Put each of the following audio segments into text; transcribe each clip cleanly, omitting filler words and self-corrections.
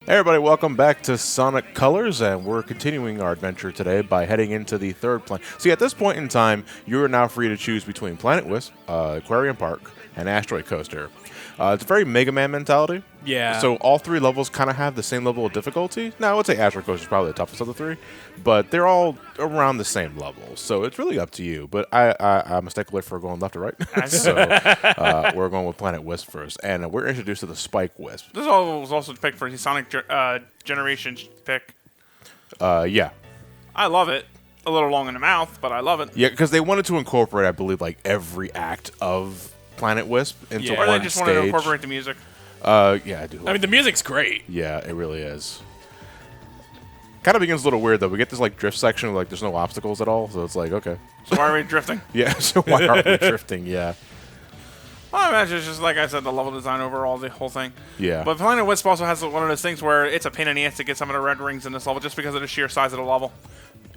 Hey everybody, welcome back to Sonic Colors, and we're continuing our adventure today by heading into the third planet. See, at this point in time, you are now free to choose between Planet Wisp, Aquarium Park, and Asteroid Coaster. It's a very Mega Man mentality. Yeah. So all three levels kind of have the same level of difficulty. Now, I would say Asteroid Coaster is probably the toughest of the three, but they're all around the same level. So it's really up to you. But I'm a stickler for going left or right. So we're going with Planet Wisp first. And we're introduced to the Spike Wisp. This was also picked for the Sonic Generation pick. Yeah. I love it. A little long in the mouth, but I love it. Yeah, because they wanted to incorporate, I believe, like every act of Planet Wisp into one Or they just stage. wanted to incorporate the music. Yeah, I do. I mean, the music's great. Yeah, it really is. Kind of begins a little weird though. We get this like drift section where like there's no obstacles at all, so it's like okay. So why are we drifting? Yeah, so why aren't we drifting? Yeah. Well, I imagine it's just like I said, the level design overall, the whole thing. Yeah. But Planet Wisp also has one of those things where it's a pain in the ass to get some of the red rings in this level just because of the sheer size of the level.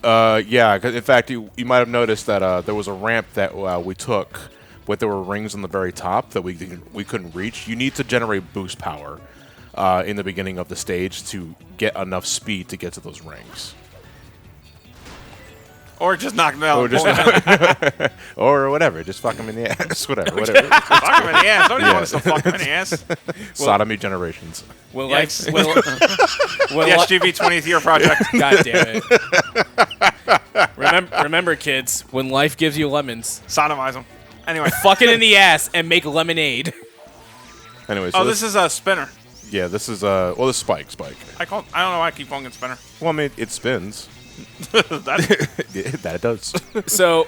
Yeah, 'cause in fact, you might have noticed that there was a ramp that we took, but there were rings on the very top that we couldn't reach. You need to generate boost power in the beginning of the stage to get enough speed to get to those rings. Or just knock them out. Or just or whatever, just fuck them in the ass, whatever. Fuck them in the ass. Don't you want us to fuck them in the ass? Sodomy generations. Will Yikes. life? Will The SGB 20th year project. God damn it! Remember, kids, when life gives you lemons, Sodomize them. Anyway. fuck it in the ass and make lemonade. Anyway, so Oh, this is a spinner. yeah, this is well, this is Spike. I don't know why I keep calling it spinner. Well, I mean, it spins. That, That it does.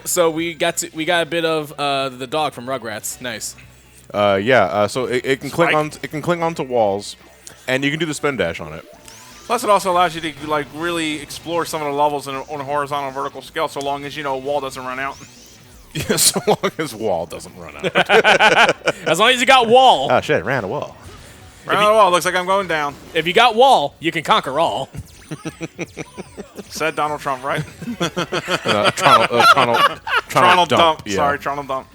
So we got a bit of the dog from Rugrats. Nice. Yeah. So it can Spike. cling onto walls, and you can do the spin dash on it. plus, it also allows you to like really explore some of the levels on a horizontal and vertical scale, so long as a wall doesn't run out. Yeah, so long as wall doesn't run out. As long as you got wall. Oh shit! It ran a wall. Run out of the wall. Looks like I'm going down. If you got wall, you can conquer all. Said Donald Trump, right? Tronald Dump. Yeah. Sorry, Tronald Dump.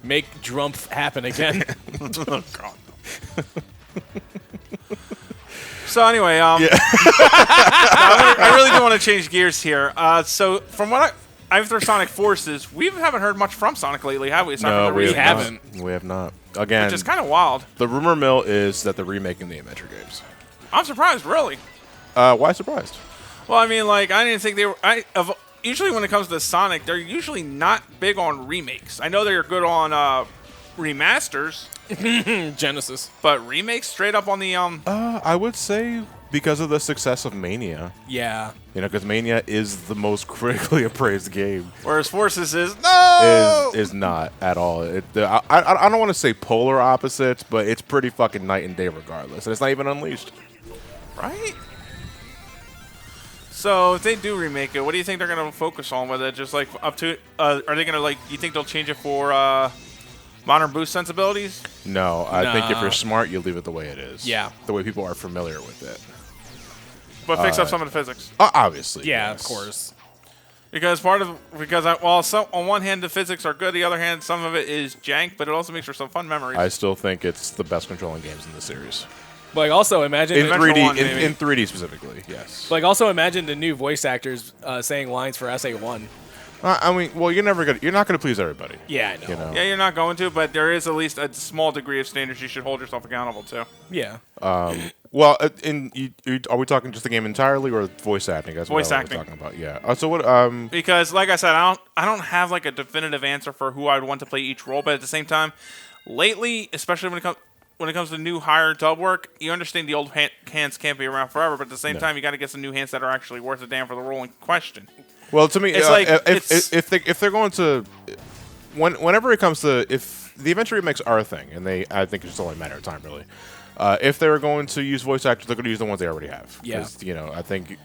Make Drumpf happen again. Oh, God. So anyway, no, I really do want to change gears here. So from what after Sonic Forces, we haven't heard much from Sonic lately, have we? Aside No, from the we remake, haven't. We have not. Again, Which is kind of wild. the rumor mill is that they're remaking the adventure games. I'm surprised, really. Why surprised? Well, I mean, like, I didn't think they were. Usually, when it comes to Sonic, they're usually not big on remakes. I know they're good on remasters, Genesis. but remakes straight up on the I would say because of the success of Mania. Yeah. Because Mania is the most critically appraised game. Whereas Forces is no. Is not at all. I don't want to say polar opposites, but it's pretty fucking night and day regardless. And it's not even Unleashed. Right? So if they do remake it, what do you think they're going to focus on with it? Just like up to, are they going to like, you think they'll change it for modern boost sensibilities? No, I think if Nah. you're smart, you leave it the way it is. Yeah. The way people are familiar with it. But fix up some of the physics. Obviously. Yeah, yes. of course. Because on one hand the physics are good, the other hand some of it is jank, but it also makes for some fun memories. I still think it's the best controlling games in the series. Like also imagine In Adventure 3D, One, maybe. in 3D specifically, yes. like also imagine the new voice actors saying lines for SA1. I mean, well, you're not gonna please everybody. Yeah, I know. You know. Yeah, you're not going to, but there is at least a small degree of standards you should hold yourself accountable to. Yeah. Well, are we talking just the game entirely or voice acting? That's Voice what acting. we're talking about. Yeah. So what? Because, like I said, I don't have like a definitive answer for who I would want to play each role, but at the same time, lately, especially when it comes to new higher dub work, you understand the old hands can't be around forever, but at the same time, you got to get some new hands that are actually worth a damn for the role in question. Well, to me, It's like- if they're going to, whenever it comes to, if the adventure remakes are a thing, and I think it's only a matter of time, really. If they're going to use voice actors, they're going to use the ones they already have. Yeah. 'Cause, I think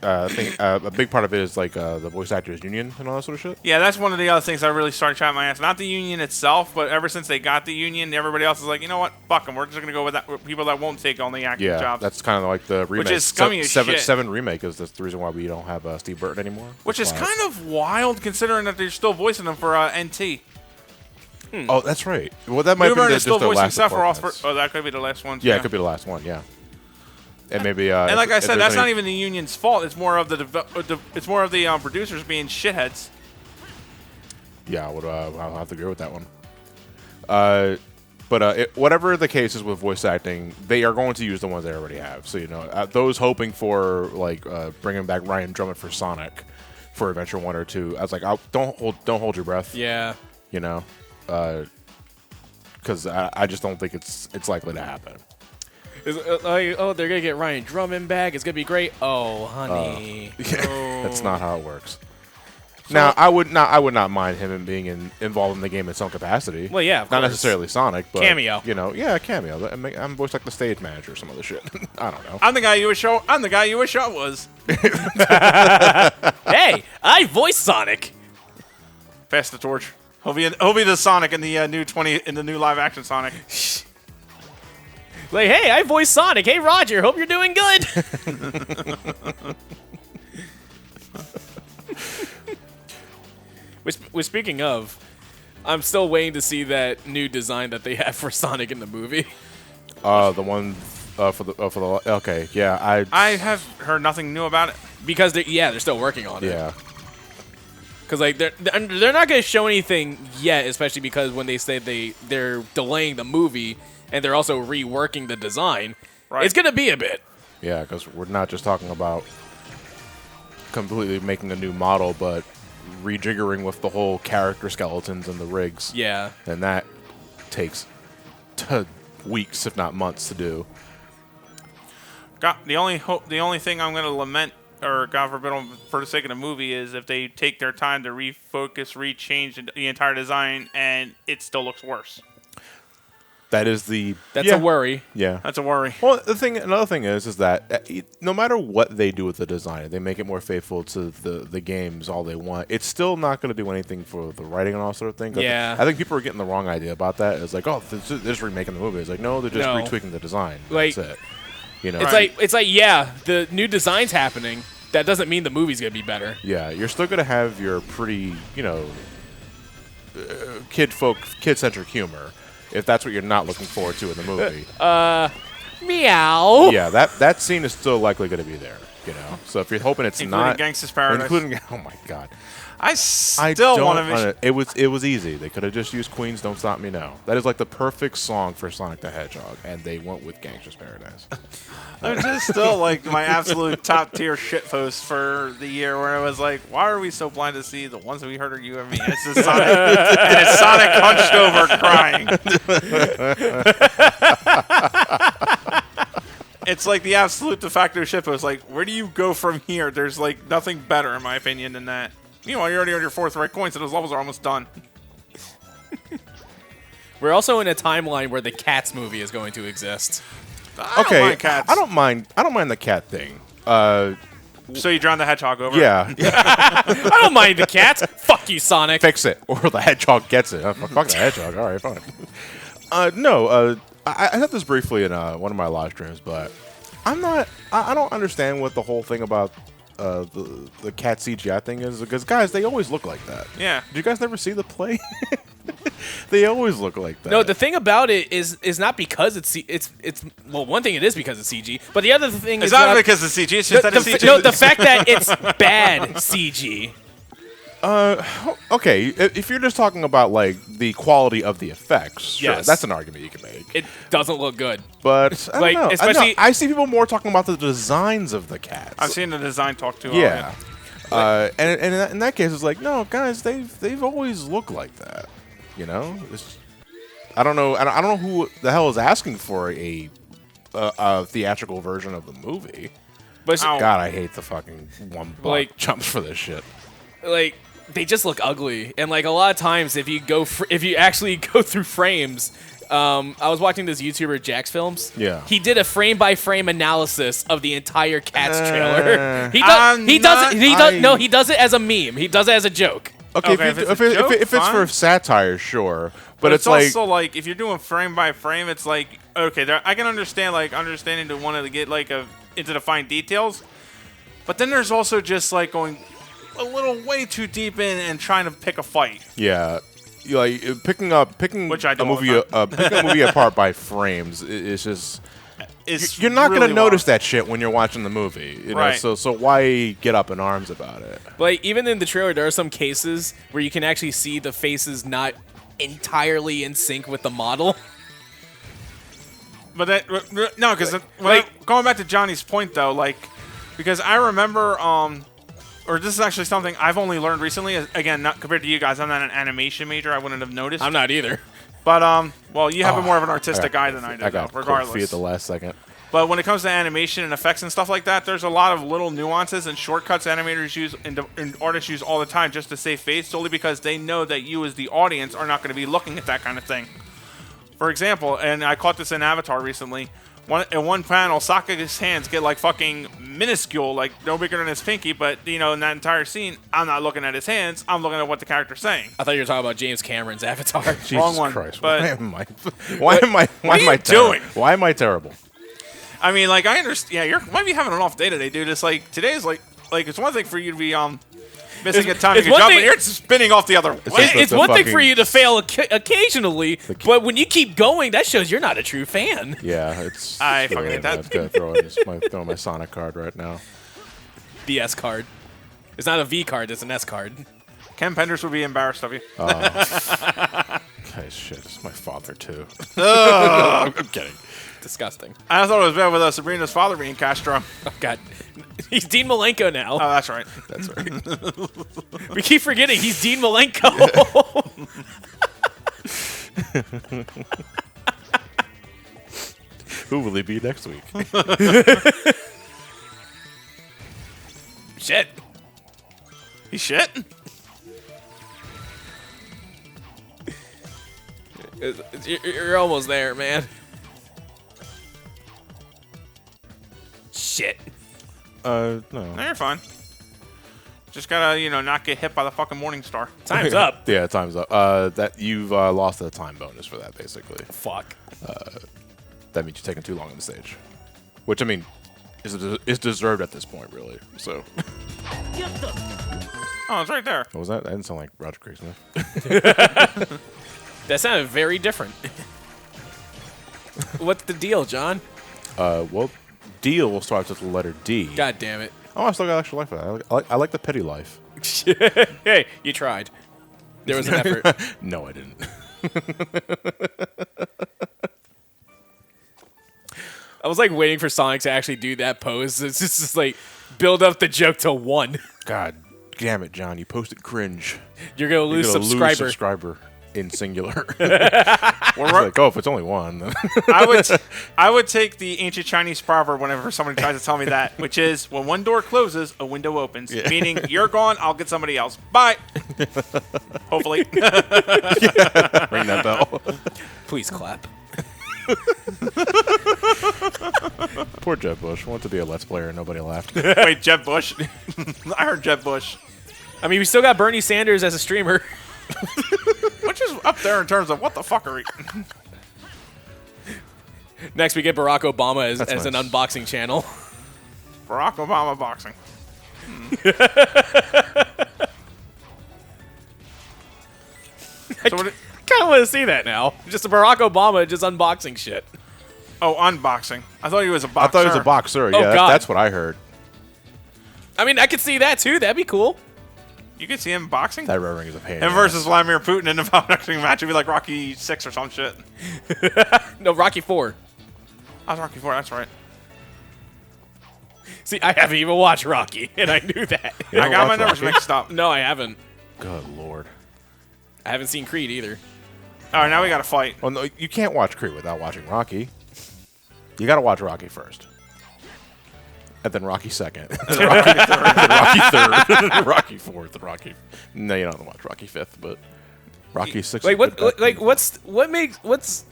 a big part of it is like the voice actors union and all that sort of shit. Yeah, that's one of the other things I really started trying my ass. Not the union itself, but ever since they got the union, everybody else is like, you know what? Fuck them. We're just going to go with people that won't take on the acting Yeah, jobs. that's kind of like the remake. is scummy as shit. Seven remake is the reason why we don't have Steve Burton anymore. Which is Why- kind of wild considering that they're still voicing them for NT. Oh, that's right. Well, that might be Newburn is just still the voicing last Sephiroth performance. that could be the last one. Yeah, it could be the last one. Yeah. And maybe and like I if said, there's that's not any- even the union's fault. It's more of it's more of the producers being shitheads. Yeah, I'll have to agree with that one. But whatever the case is with voice acting, they are going to use the ones they already have. So those hoping for like bringing back Ryan Drummond for Sonic for Adventure 1 or 2, I was like, don't hold your breath. Yeah. Because I just don't think it's likely to happen. They're gonna get Ryan Drummond back. It's gonna be great. Oh, honey. That's not how it works. Now, I would not mind him being involved in the game in some capacity. Well, yeah, of not course. necessarily Sonic, but Cameo. Cameo. I'm voiced like the stage manager or some other shit. I don't know. I'm the guy you wish I was. Hey, I voiced Sonic. Pass the torch. He'll be the Sonic in the new live action Sonic. Like, hey, I voiced Sonic. Hey, Roger, hope you're doing good. Which, speaking of, I'm still waiting to see that new design that they have for Sonic in the movie. The one for the okay, yeah, I have heard nothing new about it. Because they're still working on it. yeah. Because like they're not going to show anything yet, especially because when they say they're delaying the movie and they're also reworking the design, Right. it's going to be a bit. Yeah, because we're not just talking about completely making a new model, but rejiggering with the whole character skeletons and the rigs. Yeah. And that takes weeks, if not months, to do. The only thing I'm going to lament, or God forbid, for the sake of the movie, is if they take their time to refocus, rechange the entire design, and it still looks worse. That's a worry. Yeah. That's a worry. Well, another thing is that no matter what they do with the design, they make it more faithful to the games all they want. It's still not going to do anything for the writing and all sort of thing. Yeah. I think people are getting the wrong idea about that. It's like, oh, they're just remaking the movie. It's like, no, they're just retweaking the design. Like, that's it. It's like yeah, the new design's happening. That doesn't mean the movie's gonna be better. Yeah, you're still going to have your pretty, kid-centric humor. If that's what you're not looking forward to in the movie. Meow. Yeah, that scene is still likely going to be there, So if you're hoping it's not... Gangsta's Paradise. Oh, my God. I still want to... It was easy. They could have just used Queen's Don't Stop Me Now. That is like the perfect song for Sonic the Hedgehog, and they went with Gangsta's Paradise. I'm just still like my absolute top tier shitpost for the year, where I was like, why are we so blind to see the ones that we heard are you and me? And it's just Sonic, and it's Sonic hunched over crying. It's like the absolute de facto shitpost. Like, where do you go from here? There's like nothing better, in my opinion, than that. Meanwhile, you're already on your fourth right coin, so those levels are almost done. We're also in a timeline where the Cats movie is going to exist. I don't mind cats. I don't mind the cat thing. So you drown the hedgehog over? Yeah. I don't mind the cats. Fuck you, Sonic. Fix it, or the hedgehog gets it. Fuck the hedgehog. All right, fine. I said this briefly in one of my live streams, but I don't understand what the whole thing about the cat CGI thing is, because guys, they always look like that. Yeah. Did you guys never see the play? They always look like that. No, the thing about it is not because it's well, one thing it is because it's CG, but the other thing It's is not because it's CG. It's just that it's CG. No, the fact that it's bad CG. Okay, if you're just talking about like the quality of the effects, sure, Yes. that's an argument you can make. It doesn't look good. But I don't Like, know. especially- I see people more talking about the designs of the cats. I've seen the design talk too. Yeah. And in that case, it's like, no, guys, they've always looked like that. I don't know. I don't know who the hell is asking for a theatrical version of the movie. But God, I hate the fucking one block jumps for this shit. Like, they just look ugly, and like a lot of times, if you actually go through frames. I was watching this YouTuber Jax Films. Yeah. He did a frame by frame analysis of the entire Cats trailer. He does it as a meme. He does it as a joke. Okay, Okay, if it's for satire, sure, but it's like also like if you're doing frame by frame, it's like okay, I can understand understanding to want to get into the fine details, but then there's also just like going a little way too deep in and trying to pick a fight. Yeah, picking Which I a do all movie the picking a movie apart by frames is just is You're not really gonna notice lost. that shit when you're watching the movie, you know. Right. So why get up in arms about it? Like, even in the trailer, there are some cases where you can actually see the faces not entirely in sync with the model. But that no, because going back to Johnny's point though, like, because I remember, or this is actually something I've only learned recently. Again, not compared to you guys, I'm not an animation major. I wouldn't have noticed. I'm not either. But well, you have more of an artistic eye than I do, I got regardless. cold feet at the last second. But when it comes to animation and effects and stuff like that, there's a lot of little nuances and shortcuts animators use and artists use all the time just to save face, solely because they know that you as the audience are not going to be looking at that kind of thing. For example, and I caught this in Avatar recently, in one panel, Sokka's hands get like fucking minuscule, like no bigger than his pinky, but you know, in that entire scene, I'm not looking at his hands, I'm looking at what the character's saying. I thought you were talking about James Cameron's Avatar. Jesus Wrong one, Christ! but- Why am I doing? Why am I terrible? I mean, like, I understand. Yeah, you might be having an off day today, dude. It's like today's like it's one thing for you to be missing a time it's of your one job, thing- but you're spinning off the other way. just It's the one thing fucking- for you to fail occasionally, but when you keep going, that shows you're not a true fan. Yeah, it's. I fucking hate that. I'm gonna throw my Sonic card right now. The S card. It's not a V card, it's an S card. Ken Penders would be embarrassed of you. Okay, shit, it's my father too. I'm kidding. Disgusting. I thought it was bad with Sabrina's father being Castro. Oh, God. He's Dean Malenko now. Oh, that's right. That's right. We keep forgetting he's Dean Malenko. Who will he be next week? Shit. He shit? You're almost there, man. Shit. No. No, you're fine. Just gotta, not get hit by the fucking Morning Star. Time's up. Yeah, time's up. That you've lost the time bonus for that, basically. Fuck. That means you're taking too long on the stage, which I mean, is deserved at this point, really. So. Oh, it's right there. What was that? That didn't sound like Roger Craig Smith. That sounded very different. What's the deal, John? Well, deal starts with the letter D. God damn it. Oh, I still got extra life for that. I like the petty life. Hey, you tried. There was an effort. No, I didn't. I was like waiting for Sonic to actually do that pose. It's just like build up the joke to 1. God damn it, John! You posted cringe. You're gonna lose You're gonna subscriber. lose subscriber in singular. It's like, oh, if it's only one. Then I would take the ancient Chinese proverb whenever somebody tries to tell me that, which is when one door closes, a window opens. Yeah. Meaning you're gone, I'll get somebody else. Bye. Hopefully. Ring that bell. Please clap. Poor Jeb Bush. Wanted to be a Let's Player and nobody laughed. Wait, Jeb Bush. I heard Jeb Bush. I mean, we still got Bernie Sanders as a streamer. Which is up there in terms of what the fuckery. Next, we get Barack Obama as That's an nice. unboxing channel. Barack Obama boxing. So what Kind of want to see that now. Just a Barack Obama just unboxing shit. unboxing. I thought he was a boxer. I thought it was a boxer. Oh, Yeah, God. that's what I heard. I mean, I could see that too. That'd be cool. You could see him boxing. That red ring is a pain. in Him the versus ass. Vladimir Putin in a boxing match would be like Rocky 6 or some shit. No, Rocky 4. I was Rocky 4, that's right. See, I haven't even watched Rocky, and I knew that. You I don't got my watch numbers Rocky? mixed up. No, I haven't. Good lord. I haven't seen Creed either. All right, now we got to fight. Well, no, you can't watch Creed without watching Rocky. You got to watch Rocky first, and then Rocky second, and then Rocky third, and then Rocky third, and then Rocky fourth, and Rocky. No, you don't have to watch Rocky fifth, but Rocky sixth. Like is good. what's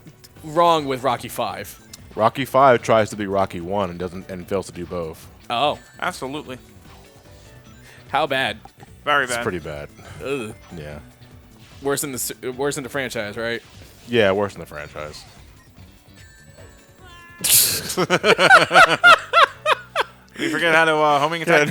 wrong with Rocky 5? Rocky 5 tries to be Rocky 1 and fails to do both. Oh, Absolutely. how bad? Very It's bad. pretty bad. Ugh. Yeah. Worse than the franchise, right? Yeah, worse than the franchise. You forget how to homing attack?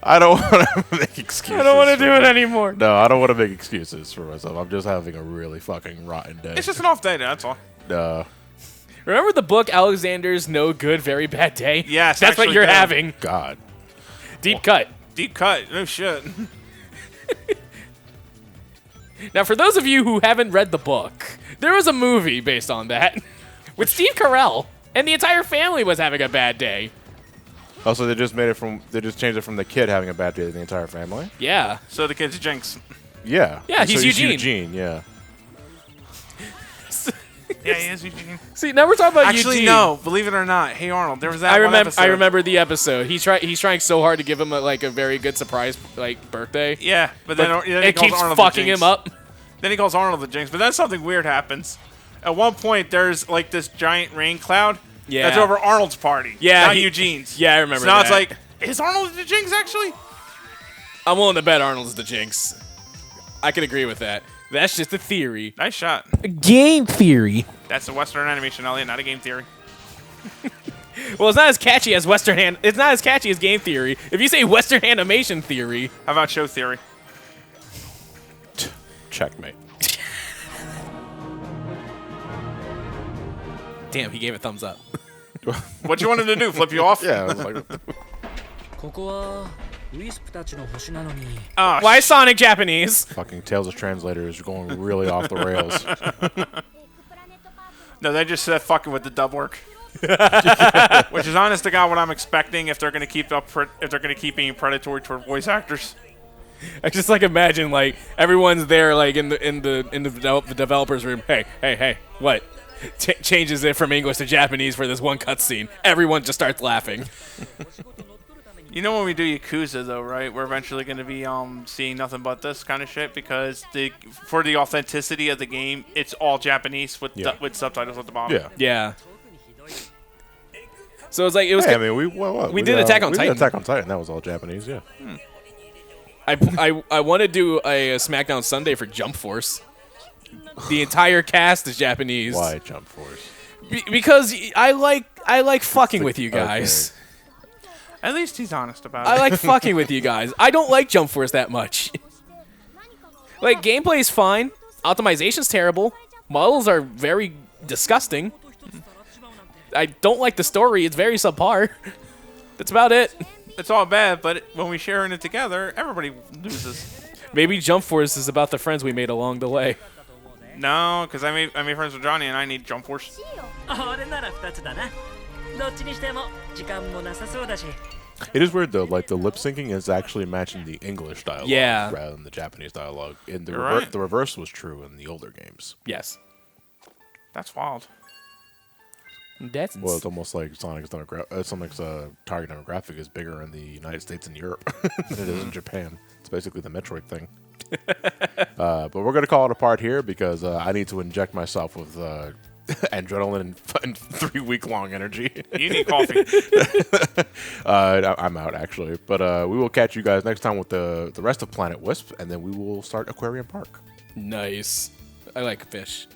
I don't want to make excuses. I don't want to do it anymore. No, I don't want to make excuses for myself. I'm just having a really fucking rotten day. It's just an off day, that's all. Remember the book Alexander's No Good, Very Bad Day? Yes, That's what actually you're did. having. God. Deep cut. Deep cut. No shit. Now, for those of you who haven't read the book, there was a movie based on that with Steve Carell, and the entire family was having a bad day. Also, they just changed it from the kid having a bad day to the entire family. Yeah. So the kid's Jinx. Yeah. Yeah, he's so Eugene. Eugene, yeah. Yeah, he is Eugene. See, now we're talking about Actually, Eugene. no. Believe it or not, Hey Arnold. There was that one episode. I remember the episode. He's trying so hard to give him a very good surprise birthday. Yeah, but then he it calls keeps Arnold the fucking Jinx. him up. Then he calls Arnold the Jinx. But then something weird happens. At one point, there's like this giant rain cloud. Yeah. That's over Arnold's party. Yeah, Not Eugene's. Yeah, I remember So now that. it's like, is Arnold the Jinx actually? I'm willing to bet Arnold's the Jinx. I can agree with that. That's just a theory. Nice shot. A game theory. That's a Western animation, Elliot, not a game theory. Well, it's not as catchy as It's not as catchy as game theory. If you say Western animation theory, How about show theory? Checkmate. damn, he gave a thumbs up. What you want him to do? Flip you off? Yeah, I was like, ここはウィスプたちの星なのに Oh, Why Sonic Japanese? fucking Tales of Translator is going really off the rails. No, they just said fucking with the dub work. Which is honest to God what I'm expecting if they're gonna keep being predatory toward voice actors. I just imagine everyone's there in the developers room. Hey, what? Changes it from English to Japanese for this one cutscene. Everyone just starts laughing. You know when we do Yakuza though, right? We're eventually going to be seeing nothing but this kind of shit because for the authenticity of the game, it's all Japanese with with subtitles at the bottom. Yeah. Yeah. So it was. Hey, I mean, we did Attack on we Titan. did Attack on Titan. That was all Japanese, yeah. I want to do a SmackDown Sunday for Jump Force. The entire cast is Japanese. Why Jump Force? Because I like fucking with you guys. At least he's honest about it. I like fucking with you guys. I don't like Jump Force that much. Gameplay's fine. Optimization's terrible. Models are very disgusting. I don't like the story. It's very subpar. That's about it. It's all bad, but when we sharing it together, everybody loses. Maybe Jump Force is about the friends we made along the way. No, because I made friends with Johnny and I need Jump Force. あれなら2つだなどっちにしても時間もなさそうだし It is weird though, the lip syncing is actually matching the English dialogue Yeah. rather than the Japanese dialogue. And You're right. the reverse was true in the older games. Yes. That's wild. That's Well, it's almost like Sonic's target demographic is bigger in the United States and Europe than it is in Japan. It's basically the Metroid thing. But we're going to call it apart here because I need to inject myself with adrenaline and 3-week-long energy. You need coffee. I'm out, actually. But we will catch you guys next time with the rest of Planet Wisp, and then we will start Aquarium Park. nice. I like fish.